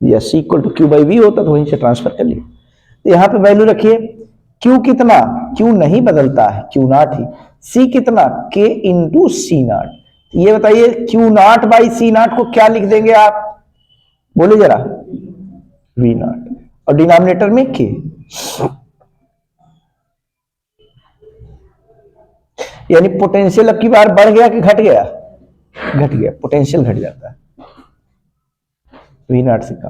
या C equal to Q by V होता तो वहीं से ट्रांसफर कर लिए। तो यहां पे वैल्यू रखिए, Q कितना? Q नहीं बदलता है, Q नॉट ही। C कितना? K into C naught. ये बताइए Q naught by C naught को क्या लिख देंगे आप? बोले जरा, V नॉट, और डिनोमिनेटर में K। यानी पोटेंशियल अब की बार बढ़ गया कि घट गया? घट गया, पोटेंशियल घट जाता है वी नॉट से कम।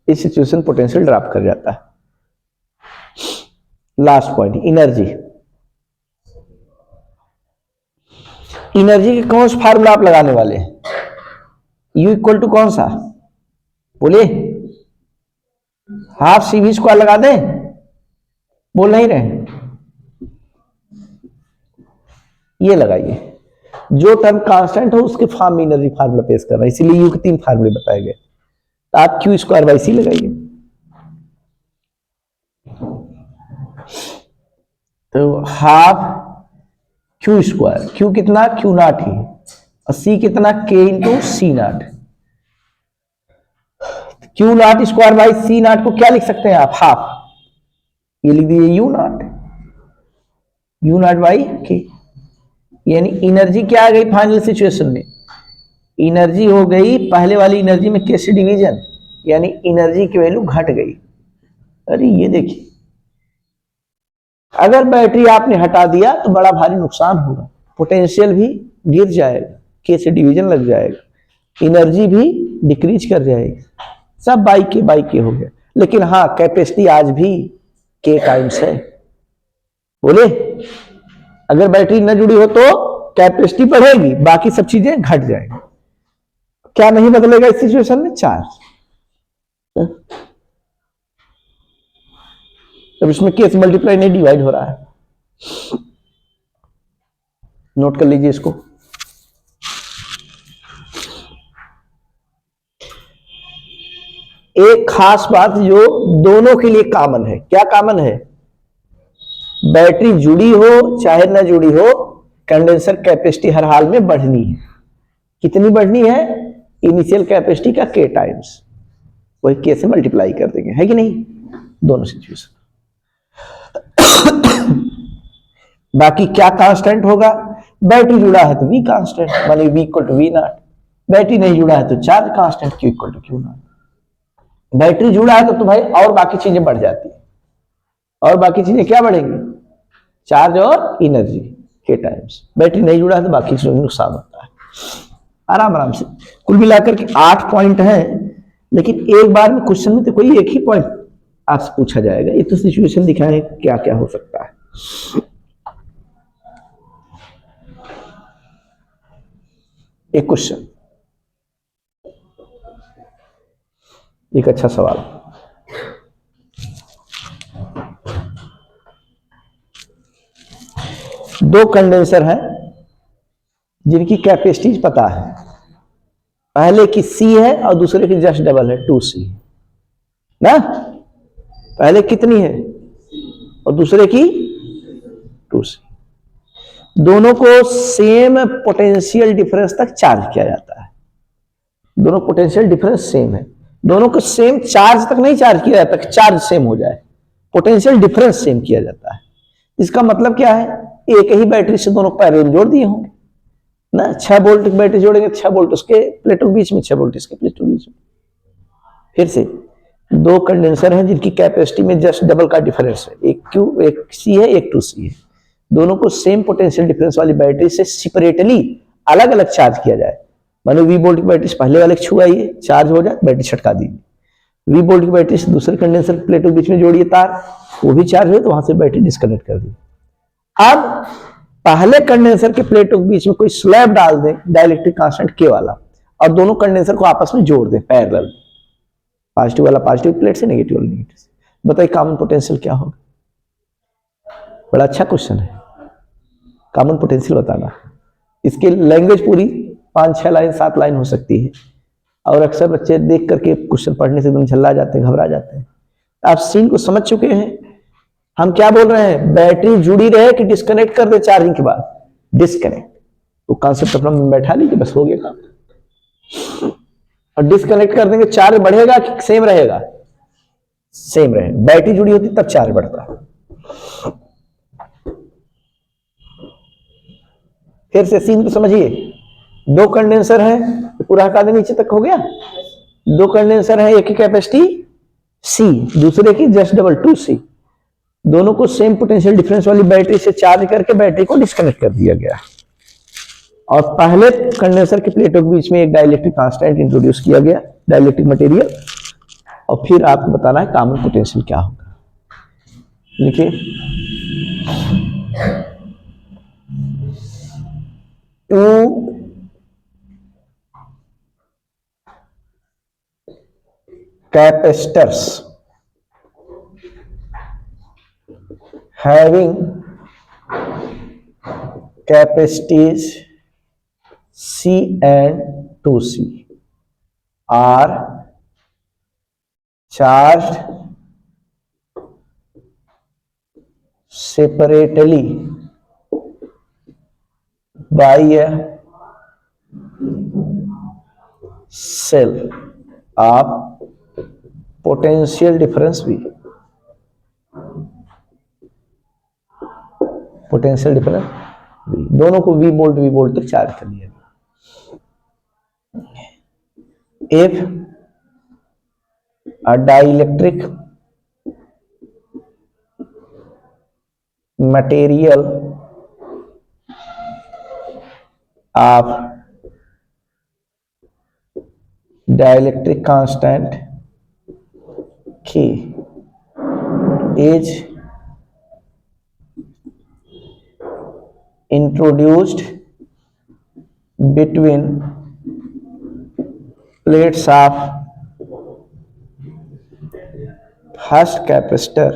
इस सिचुएशन पोटेंशियल ड्रॉप कर जाता है। Last point, energy. एनर्जी के कौन सा फार्मूला आप लगाने वाले हैं? U इक्वल टू कौन सा? बोलिए, हाफ सी वी स्क्वायर लगा दें? बोल नहीं रहे? ये लगाइए, जो टर्म कांस्टेंट हो उसके फॉर्म में एनर्जी फार्मूला पेश कर रहा है, इसीलिए यू के 3 फार्मूले बताए गए। तो आप क्यू स्क्वायर बाई सी लगाइए। तो हाफ क्यू स्क्वायर, क्यू कितना? क्यू नॉट ही, और सी कितना? K into C naught. Q naught square by C naught को क्या लिख सकते हैं आप? हाफ। ये लिख दीजिए you not, you not by के। यानी एनर्जी क्या आ गई फाइनल सिचुएशन में? एनर्जी हो गई पहले वाली एनर्जी में के से डिवीजन, यानी एनर्जी की वैल्यू घट गई। अरे ये देखिए, अगर बैटरी आपने हटा दिया तो बड़ा भारी नुकसान होगा, पोटेंशियल भी गिर जाएगा, के से डिवीजन लग जाएगा, एनर्जी भी डिक्रीज कर जाएगी, सब बाई के हो गया। लेकिन हाँ, कैपेसिटी आज भी के टाइम्स है। बोले, अगर बैटरी न जुड़ी हो तो कैपेसिटी बढ़ेगी, बाकी सब चीजें घट जाएंगी। क्या नहीं बदलेगा इस सिचुएशन में? चार्ज। तब इसमें केस मल्टीप्लाई नहीं डिवाइड हो रहा है। नोट कर लीजिए इसको। एक खास बात जो दोनों के लिए कॉमन है, क्या कॉमन है? बैटरी जुड़ी हो चाहे न जुड़ी हो, कंडेंसर कैपेसिटी हर हाल में बढ़नी है। कितनी बढ़नी है? इनिशियल कैपेसिटी का के टाइम्स, वही के से मल्टीप्लाई कर देंगे, है कि नहीं? दोनों सिचुएशन। बाकी क्या कांस्टेंट होगा? बैटरी जुड़ा है तो वी कांस्टेंट, माने V equal to V naught. Battery नहीं जुड़ा है तो charge constant, Q equal to Q naught. Battery जुड़ा है तो भाई और बाकी चीजें बढ़ जाती है, और बाकी चीजें क्या बढ़ेंगी? चार्ज और एनर्जी। के टाइम्स। बैटरी नहीं जुड़ा है तो बाकी चीजों में नुकसान होता है। आराम आराम से कुल मिलाकर के 8 पॉइंट हैं, लेकिन एक बार में क्वेश्चन में तो कोई एक ही पॉइंट आपसे पूछा जाएगा। ये तो सिचुएशन दिखाएं क्या क्या हो सकता है। एक क्वेश्चन, एक अच्छा सवाल। दो कंडेंसर हैं जिनकी कैपेसिटी पता है, पहले की C है और दूसरे की जस्ट डबल है 2C ना। पहले कितनी है और दूसरे की 2C। दोनों को सेम पोटेंशियल डिफरेंस तक चार्ज किया जाता है। दोनों पोटेंशियल डिफरेंस सेम है, दोनों को सेम चार्ज तक नहीं चार्ज किया जाता, चार्ज सेम हो जाए, पोटेंशियल डिफरेंस सेम किया जाता है। इसका मतलब क्या है, एक ही बैटरी से दोनों पैरेलल जोड़ दिए होंगे ना। 6 वोल्ट की बैटरी जोड़ेंगे, 6 वोल्ट उसके प्लेटों के बीच में, 6 वोल्ट इसके प्लेटों के बीच में। फिर से दो कंडेंसर हैं जिनकी कैपेसिटी में जस्ट डबल का डिफरेंस है, एक C है एक 2C है। दोनों को सेम पोटेंशियल डिफरेंस वाली बैटरी से सेपरेटली अलग अलग चार्ज किया जाए। मानो V वोल्ट की बैटरी से पहले वाले छुआइए, चार्ज हो जाए, बैटरी छटका दीजिए। V वोल्ट की बैटरी से दूसरे कंडेंसर प्लेटों के बीच में जोड़िए तार, वो भी चार्ज हो तो वहां से बैटरी डिस्कनेक्ट कर दी। अब पहले कंडेंसर के प्लेटों के बीच में कोई स्लैब डाल दें डाइलेक्ट्रिक कांस्टेंट के वाला, और दोनों कंडेंसर को आपस में जोड़ दें पैरेलल, पॉजिटिव वाला पॉजिटिव प्लेट से, नेगेटिव वाला नेगेटिव से। बताइए कॉमन पोटेंशियल क्या होगा। बड़ा अच्छा क्वेश्चन है, कॉमन पोटेंशियल बताना। इसकी लैंग्वेज पूरी 5-6 लाइन 7 लाइन हो सकती है, और अक्सर बच्चे देख करके क्वेश्चन पढ़ने से एकदम झल्ला जाते हैं, घबरा जाते हैं। आप सीन को समझ चुके हैं। हम क्या बोल रहे हैं, बैटरी जुड़ी रहे कि डिस्कनेक्ट कर दे चार्जिंग के बाद, डिस्कनेक्ट। तो कॉन्सेप्ट अपना बैठा लीजिए, बस हो गया काम। और डिस्कनेक्ट कर देंगे, चार्ज बढ़ेगा कि सेम रहेगा, सेम रहेगा। बैटरी जुड़ी होती तब चार्ज बढ़ता है। फिर से सीन को समझिए, दो कंडेंसर है, पूरा हटा दे नीचे तक, हो गया। दो कंडेंसर है, एक की कैपेसिटी C, दूसरे की जस्ट डबल 2C। दोनों को सेम पोटेंशियल डिफरेंस वाली बैटरी से चार्ज करके बैटरी को डिस्कनेक्ट कर दिया गया, और पहले कंडेंसर के प्लेटों के बीच में एक डाइलेक्ट्रिक कांस्टेंट इंट्रोड्यूस किया गया, डाइलेक्ट्रिक मटेरियल। और फिर आपको बताना है कॉमन पोटेंशियल क्या होगा। लिखिए, two capacitors having capacities C and 2C are charged separately by a cell of potential difference V। Potential difference V, दोनों को V वोल्ट तक चार्ज कर दिया। If a dielectric material of dielectric constant K is introduced between plates of first capacitor,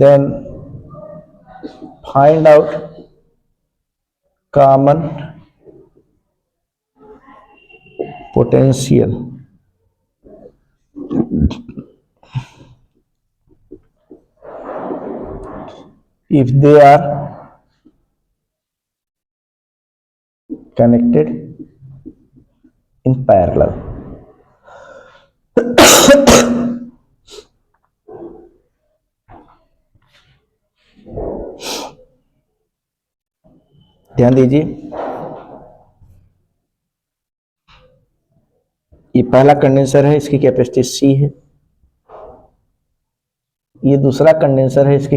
then find out common potential। if they are connected in parallel। ध्यान दीजिए, ये पहला कंडेंसर है, इसकी कैपेसिटी सी है। ये दूसरा कंडेंसर है, इसकी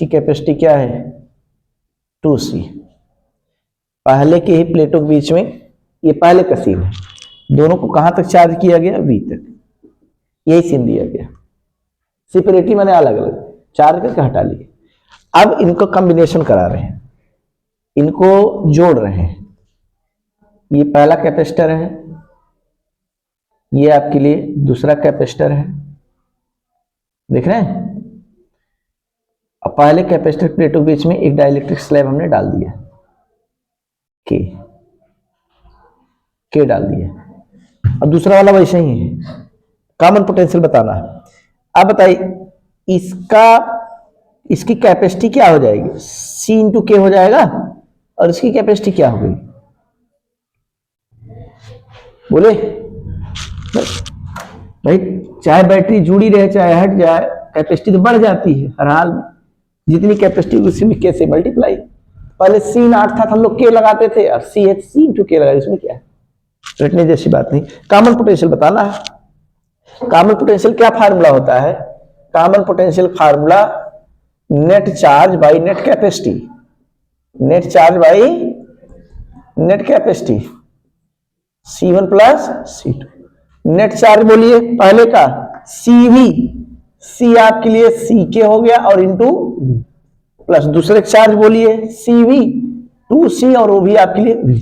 कैपेसिटी क्या है 2C। पहले के ही प्लेटों के बीच में ये पहले का सीन है, दोनों को कहां तक चार्ज किया गया V तक, यही सीन दिया गया। सेपरेटली मैंने अलग अलग चार्ज करके हटा लिए। अब इनको कॉम्बिनेशन करा रहे हैं, इनको जोड़ रहे हैं। ये पहला कैपेसिटर है, ये आपके लिए दूसरा कैपेसिटर है, देख रहे हैं। अब पहले कैपेसिटर प्लेटों के बीच में एक डाइलेक्ट्रिक स्लैब हमने डाल दिया, के डाल दिया। अब दूसरा वाला वैसे ही है, कॉमन पोटेंशियल बताना है। अब बताइए इसकी कैपेसिटी क्या हो जाएगी, C इंटू के हो जाएगा, और इसकी कैपेसिटी क्या हो गई बोले भाई। चाहे बैटरी जुड़ी रहे चाहे हट जाए, कैपेसिटी तो बढ़ जाती है हर हाल में। जितनी कैपेसिटी उसी में के से मल्टीप्लाई। पहले C नॉट था, हम लोग के लगाते थे, और C इंटू के लगा, इसमें क्या है, रटने जैसी बात नहीं। कॉमन पोटेंशियल बताना है। कॉमन पोटेंशियल क्या फार्मूला होता है, common potential formula net charge by net capacity, net charge by net capacity C1 plus C2। Net charge बोलिए पहले का CV, C आपके लिए CK हो गया और इंटू प्लस दूसरे चार्ज बोलिए CV 2C और वो भी आपके लिए V।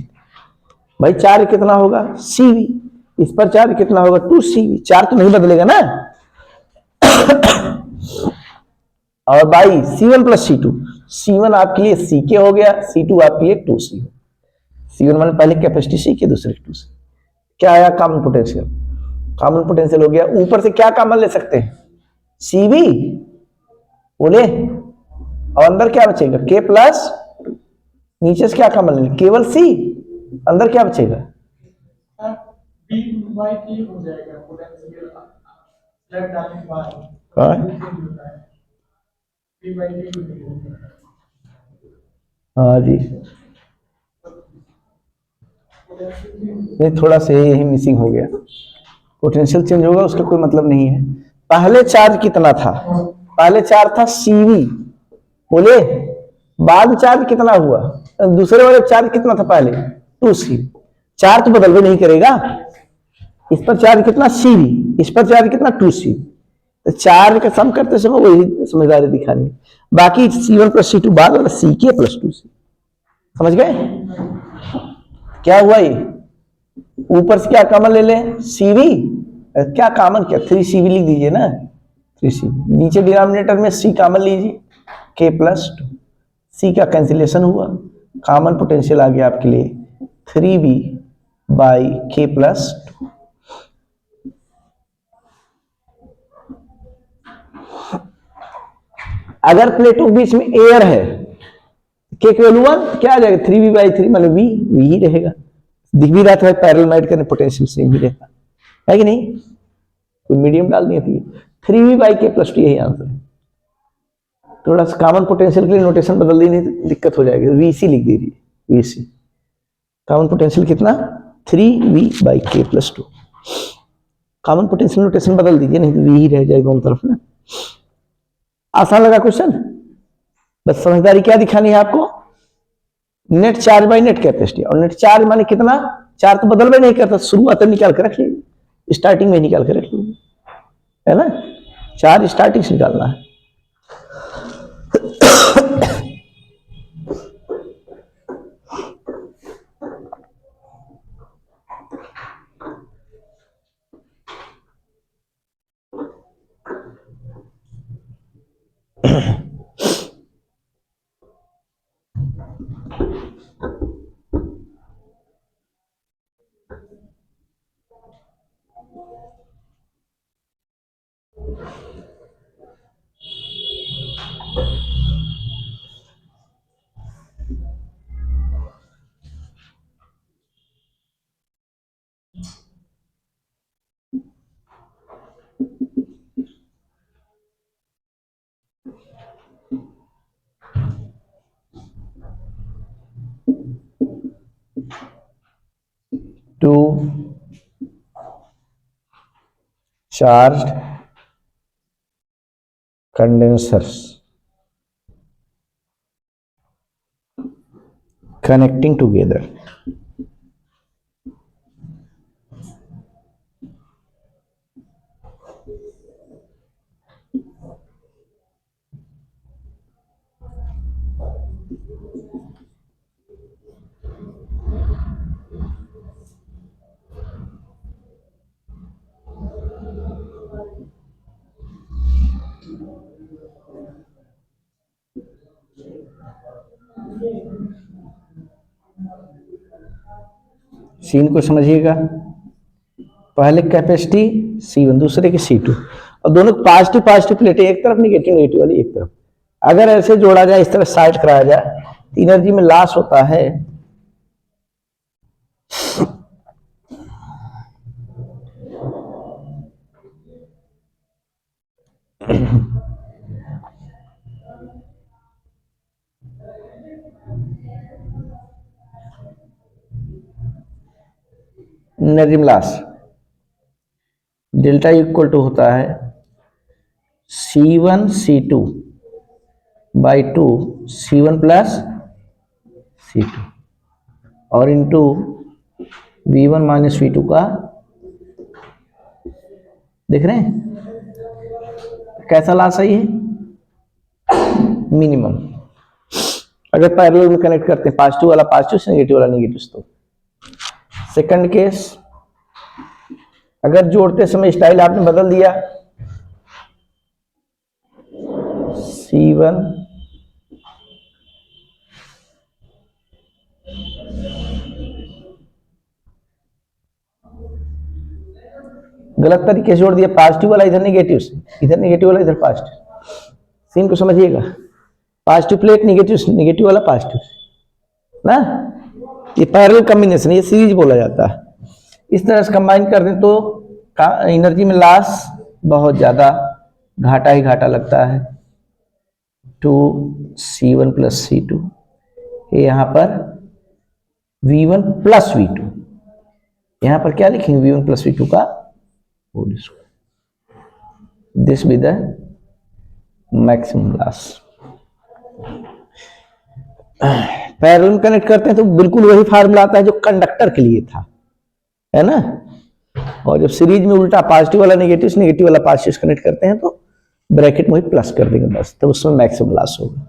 भाई चार्ज कितना होगा CV, इस पर चार्ज कितना होगा 2CV, चार्ज तो नहीं बदलेगा ना। और by C1 plus C2, C1 आपके लिए CK हो गया, C2 आपके लिए 2C। C1 मैंने पहले कैपेसिटी C के, दूसरे 2C। क्या आया कॉमन पोटेंशियल, कॉमन पोटेंशियल हो गया। ऊपर से क्या कॉमन ले सकते हैं CV बोले, और अंदर क्या बचेगा K प्लस, नीचे से क्या कॉमन ले, केवल C, अंदर क्या बचेगा हो जाएगा पोटेंशियल डालने के बाद। हाँ जी, नहीं थोड़ा सा यही मिसिंग हो गया, पोटेंशियल चेंज होगा उसका कोई मतलब नहीं है। पहले चार्ज कितना था, पहले चार्ज था CV बोले, बाद चार्ज कितना हुआ, दूसरे वाले चार्ज कितना था पहले 2C। चार्ज तो बदल भी नहीं करेगा, इस पर चार्ज कितना CV, इस पर चार्ज कितना 2C। तो चार्ज का सम करते समय वही समझदारी दिखानी, बाकी C1 प्लस C2 बाद वाला CK प्लस 2C। समझ गए क्या हुआ, ये ऊपर से क्या कॉमन ले लें CV, क्या कॉमन क्या 3CV लिख दीजिए ना, 3CV। नीचे डिनोमिनेटर में C कॉमन लीजिए, K प्लस 2, C का कैंसिलेशन हुआ, कॉमन पोटेंशियल आ गया आपके लिए 3V बाई K प्लस 2। अगर प्लेटों के बीच में एयर है, के वैल्यू 1 क्या आ जाएगा 3V बाई 3, मतलब V ही रहेगा। दिख भी रहा था पैरेलल मैट करने पोटेंशियल सेम ही रहता है कि नहीं, कोई मीडियम डाल दिया थी 3V बाई K प्लस 2, यही आंसर है। थोड़ा सा कॉमन पोटेंशियल के लिए नोटेशन बदल दी नहीं तो दिक्कत हो जाएगी, VC लिख दीजिए, VC कॉमन पोटेंशियल कितना 3V by K plus 2। Common potential notation बदल दीजिए, नहीं तो V ही रह जाएगा दोनों तरफ ना। आसान लगा क्वेश्चन, बस समझदारी क्या दिखानी है आपको, net charge by net capacity. और नेट चार्ज माने कितना, चार्ज तो बदल में नहीं करता, शुरुआत में निकाल के रख लीजिए, स्टार्टिंग में निकाल के रख लीजिए, है ना, चार्ज स्टार्टिंग से निकालना है। Two charged condensers connecting together. Scene को समझिएगा, पहले कैपेसिटी C1, दूसरे की C2, और दोनों पॉजिटिव पॉजिटिव प्लेटें एक तरफ, निगेटिव नेगेटिव वाली एक तरफ। अगर ऐसे जोड़ा जाए, इस तरह साइड कराया जाए, तो एनर्जी में लॉस होता है एनर्जी में लॉस डेल्टा इक्वल टू होता है C1 C2 by 2 C1 plus C2 और इंटू V1 माइनस V2 का, देख रहे हैं कैसा लॉस है ये, मिनिमम। अगर पैरेलल में कनेक्ट करते हैं, पॉजिटिव वाला पॉजिटिव से, नेगेटिव वाला नेगेटिव से। तो सेकंड केस, अगर जोड़ते समय स्टाइल आपने बदल दिया, C1 गलत तरीके से जोड़ दिया, पॉजिटिव वाला इधर नेगेटिव से, इधर नेगेटिव वाला इधर पॉजिटिव। सीन को समझिएगा, पॉजिटिव प्लेट नेगेटिव, नेगेटिव वाला पॉजिटिव ना, ये पैरेलल कॉम्बिनेशन, ये सीरीज बोला जाता है। इस तरह से कंबाइन कर दें तो एनर्जी में लॉस बहुत ज्यादा, घाटा ही घाटा लगता है। 2C1 प्लस C2, ये यहां पर V1 प्लस V2, यहां पर क्या लिखेंगे, V1 प्लस V2 का whole square, this be the maximum loss. Parallel में कनेक्ट करते हैं तो बिल्कुल वही फार्मूला आता है जो कंडक्टर के लिए था, है ना। और जब सीरीज में उल्टा पॉजिटिव वाला नेगेटिव से, नेगेटिव वाला पॉजिटिव से कनेक्ट करते हैं तो ब्रैकेट में प्लस कर देंगे बस, तो उसमें मैक्सिमम लॉस होगा।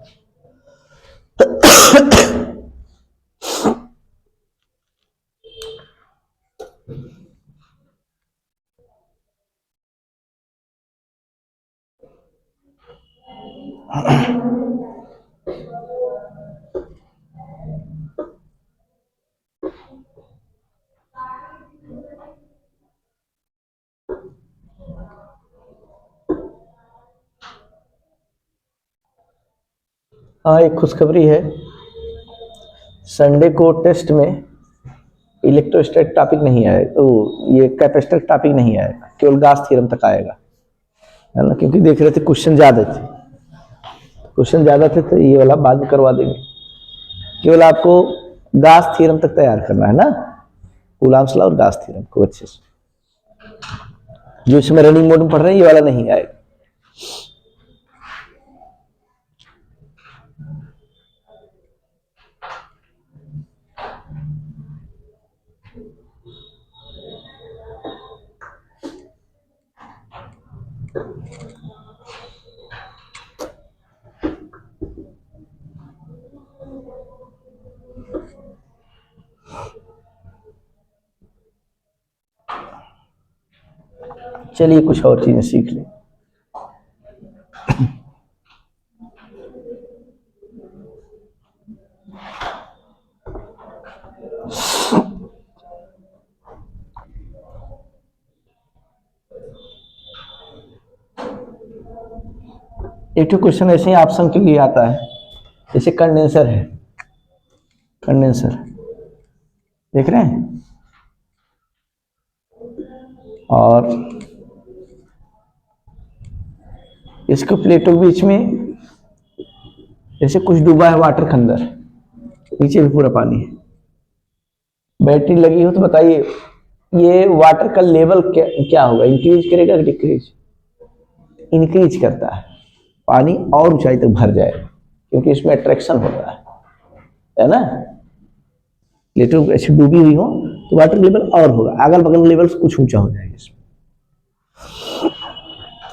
हाँ, एक खुशखबरी है, संडे को टेस्ट में इलेक्ट्रोस्टैटिक टॉपिक नहीं आएगा, तो ये कैपेसिटर टॉपिक नहीं आएगा, केवल गॉस थ्योरम तक आएगा, है ना। क्योंकि देख रहे थे क्वेश्चन ज्यादा थे, तो ये वाला बाद में करवा देंगे। केवल आपको गॉस थ्योरम तक तैयार करना है ना, कूलॉम्स लॉ और गॉस थ्योरम को अच्छे से। जो इसमें रनिंग मोड में पढ़ रहे हैं, ये वाला नहीं आएगा। चलिए कुछ और चीजें सीख लें। एक क्वेश्चन ऐसे ही ऑप्शन के लिए आता है, जैसे कंडेंसर है, कंडेंसर देख रहे हैं, और इसको प्लेटों के बीच में जैसे कुछ डूबा है वाटर के अंदर, नीचे भी पूरा पानी है, बैटरी लगी हो तो बताइए ये वाटर का लेवल क्या क्या होगा, इंक्रीज करेगा कि डिक्रीज? इंक्रीज करता है, पानी और ऊंचाई तक भर जाएगा क्योंकि इसमें अट्रैक्शन होता है ना। प्लेटों ऐसी डूबी हुई हो तो वाटर लेवल और होगा, अगल बगल लेवल कुछ ऊंचा हो जाएगा, इसमें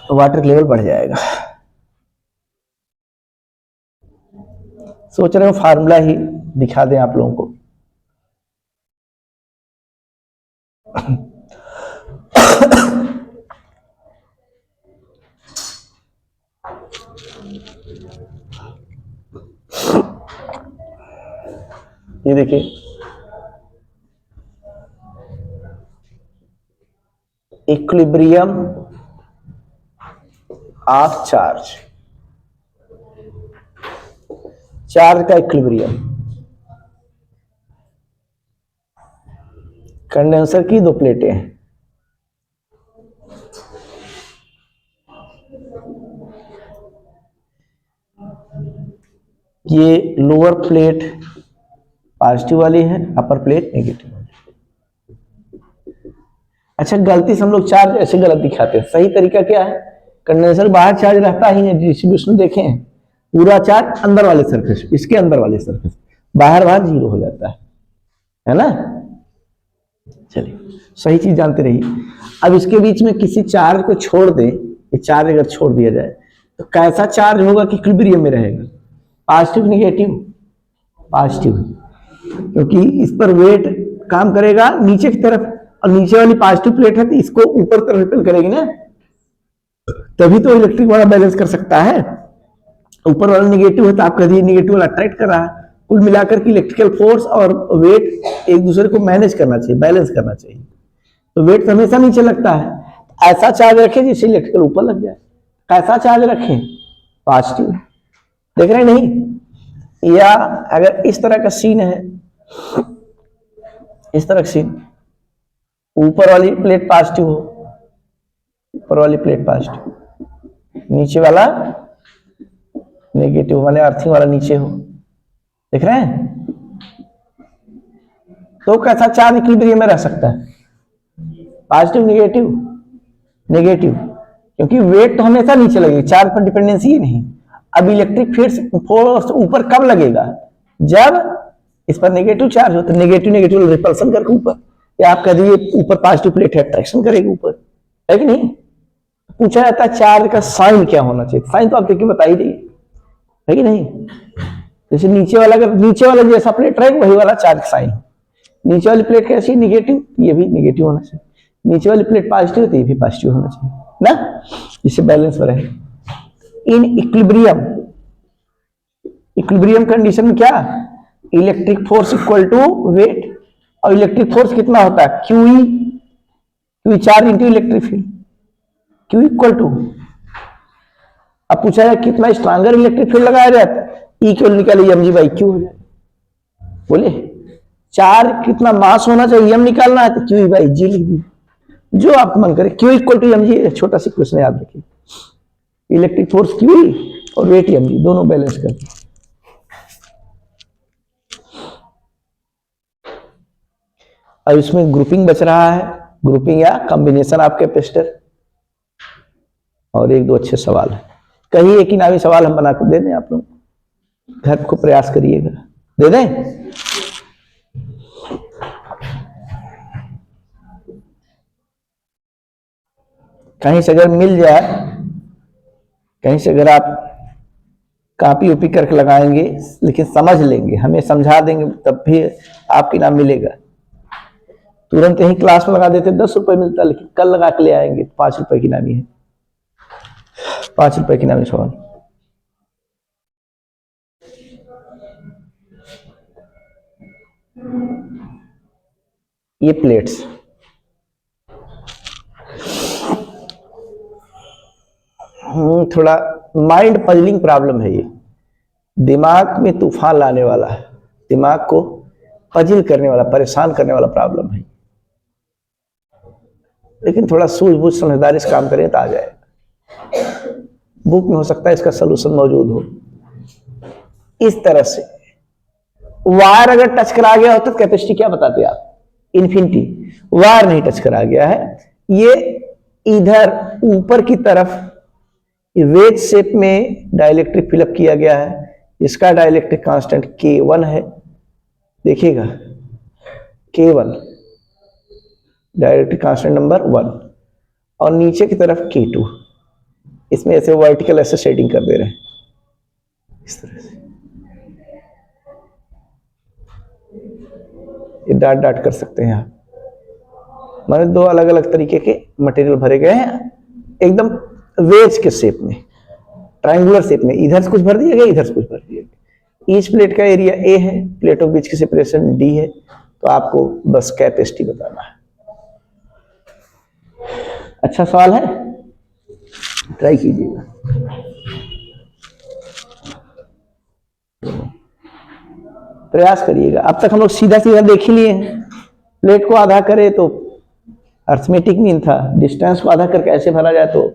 तो वाटर लेवल बढ़ जाएगा। सोच रहे हो फार्मूला ही दिखा दें आप लोगों को। ये देखिए, इक्विलिब्रियम ऑफ चार्ज, चार्ज का इक्विलिब्रियम, कंडेंसर की दो प्लेटें हैं, ये लोअर प्लेट पॉजिटिव वाली है, अपर प्लेट नेगेटिव वाली। अच्छा, गलती से हम लोग चार्ज ऐसे गलत दिखाते हैं, सही तरीका क्या है? कंडेंसर बाहर चार्ज रहता ही नहीं, डिस्ट्रीब्यूशन देखें पूरा चार्ज अंदर वाले सरफेस, इसके अंदर वाले सरफेस, बाहर बाहर जीरो हो जाता है ना। चलिए, सही चीज जानते रहिए। अब इसके बीच में किसी चार्ज को छोड़ दें, ये चार्ज अगर छोड़ दिया जाए तो कैसा चार्ज होगा कि इक्विलिब्रियम में रहेगा? Positive negative? पॉजिटिव, क्योंकि इस पर वेट काम करेगा नीचे की तरफ, और नीचे वाली पॉजिटिव प्लेट है तो इसको ऊपर तरफ रिपेल करेगी ना, तभी तो इलेक्ट्रिक वाला बैलेंस कर सकता है। ऊपर वाला नेगेटिव है तो आप कह दिए नेगेटिव वाला अट्रैक्ट कर रहा है। कुल मिलाकर के इलेक्ट्रिकल फोर्स और वेट एक दूसरे को मैनेज करना चाहिए, बैलेंस करना चाहिए, तो वेट तो हमेशा नीचे लगता है। ऐसा चार्ज रखें जिससे इलेक्ट्रिकल ऊपर लग जाए। कैसा चार्ज रखें? पॉजिटिव। देख रहे हैं नहीं? या अगर इस तरह का सीन है, इस तरह का सीन, ऊपर वाली प्लेट पॉजिटिव हो, ऊपर वाली प्लेट पॉजिटिव, नीचे वाला नेगेटिव, वाले अर्थिंग वाला नीचे हो, देख रहे हैं? तो कैसा चार्ज इक्विलिब्रियम में रह सकता है? पॉजिटिव नेगेटिव, नेगेटिव, क्योंकि वेट तो हमेशा नीचे लगेगी, चार्ज पर डिपेंडेंसी ही नहीं। अब इलेक्ट्रिक फोर्स ऊपर कब लगेगा? जब इस पर नेगेटिव चार्ज हो, तो नेगेटिव नेगेटिव रिपल्सन करके ऊपर, या आप कह दीजिए ऊपर पॉजिटिव प्लेट है, अट्रैक्शन करेगी ऊपर, है कि नहीं? पूछा जाता है चार्ज का साइन क्या होना चाहिए, साइन तो आप देखिए बता ही दी, है कि नहीं? जैसे नीचे वाला, अगर नीचे वाला जैसा प्लेट रहेगा वही वाला चार्ज साइन। नीचे वाली प्लेट कैसी? नेगेटिव, ये भी नेगेटिव होना चाहिए। नीचे वाली प्लेट पॉजिटिव तो ये भी पॉजिटिव होना चाहिए ना, इससे बैलेंस रहे। इन इक्विलिब्रियम, इक्विलिब्रियम कंडीशन में क्या? Electric force equal to weight, और इलेक्ट्रिक फोर्स कितना होता है? QE, Q charge into electric field, Q equal to, अब पूछा जाए कितना स्ट्रांगर इलेक्ट्रिक फील्ड लगाया जाता है, ई क्यू निकालिए एम जी बाई क्यू हो जाए। बोलिए चार्ज कितना मास होना चाहिए, एम निकालना है तो क्यू बाई जी लिख दीजिए, जो आप मन करे। Q equal to M G, छोटा सी क्वेश्चन याद रखिए, इलेक्ट्रिक फोर्स क्यू और वेट एम जी, दोनों बैलेंस करके। अब इसमें ग्रुपिंग बच रहा है, ग्रुपिंग या कॉम्बिनेशन ऑफ कैपेसिटर, और एक दो अच्छे सवाल है, कहीं एक ही नामी सवाल हम बना कर दे दें, आप लोग घर को प्रयास करिएगा, दे दें। कहीं से अगर मिल जाए, कहीं से अगर आप कॉपी उपी करके लगाएंगे, लेकिन समझ लेंगे, हमें समझा देंगे, तब भी आपके नाम मिलेगा। तुरंत यही क्लास में लगा देते 10 रुपए मिलता, लेकिन कल लगा के ले आएंगे 5 रुपए की नामी है, 5 रुपए की नामी सवाल। ये प्लेट्स, थोड़ा माइंड पजलिंग प्रॉब्लम है, ये दिमाग में तूफान लाने वाला है, दिमाग को पजिल करने वाला, परेशान करने वाला प्रॉब्लम है, लेकिन थोड़ा सूझबूझ समझदारी से काम करें तो आ जाएगा। बुक में हो सकता है इसका सलूशन मौजूद हो। इस तरह से वायर अगर टच करा गया हो तो कैपेसिटी क्या बताते हैं आप? इन्फिनिटी, वायर नहीं टच करा गया है। ये इधर ऊपर की तरफ वेज शेप में डाइलेक्ट्रिक फिलअप किया गया है। इसका डाइलेक्ट्रिक कांस्टेंट K1 है, देखिएगा K1 डाइलेक्ट्रिक कांस्टेंट नंबर 1, और नीचे की तरफ K2। इसमें ऐसे वर्टिकल ऐसे शेडिंग कर दे रहे हैं इस तरह से, ये डॉट डॉट कर सकते हैं आप। माने दो अलग अलग तरीके के मटेरियल भरे गए हैं एकदम वेज के शेप में, ट्रायंगुलर शेप में। इधर से कुछ भर दिया गया, इधर से कुछ भर दिया गया। ईच प्लेट का एरिया A है, प्लेटों के बीच की सेपरेशन D है। तो आपको बस कैपेसिटी बताना है। अच्छा सवाल है, ट्राई कीजिएगा। प्रयास करिएगा। अब तक हम लोग सीधा सीधा देख ही लिए हैं। प्लेट को आधा करे तो अर्थमेटिक मीन था, डिस्टेंस को आधा करके ऐसे भरा जाए तो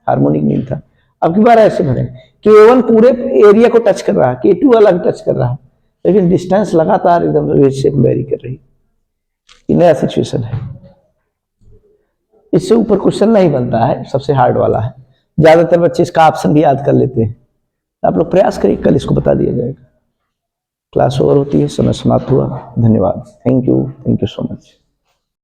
हार्मोनिक मीन था। अब की बार ऐसे भरे, K1 पूरे एरिया को टच कर रहा है, K2 अलग टच कर रहा है, लेकिन डिस्टेंस लगातार एकदम वेज शेप वेरी कर रही। ये नया सिचुएशन है, इससे ऊपर क्वेश्चन नहीं बनता है, सबसे हार्ड वाला है। ज्यादातर बच्चे इसका ऑप्शन भी याद कर लेते हैं। आप लोग प्रयास करिए, कल इसको बता दिया जाएगा। क्लास ओवर होती है, समय समाप्त हुआ। धन्यवाद, थैंक यू सो मच।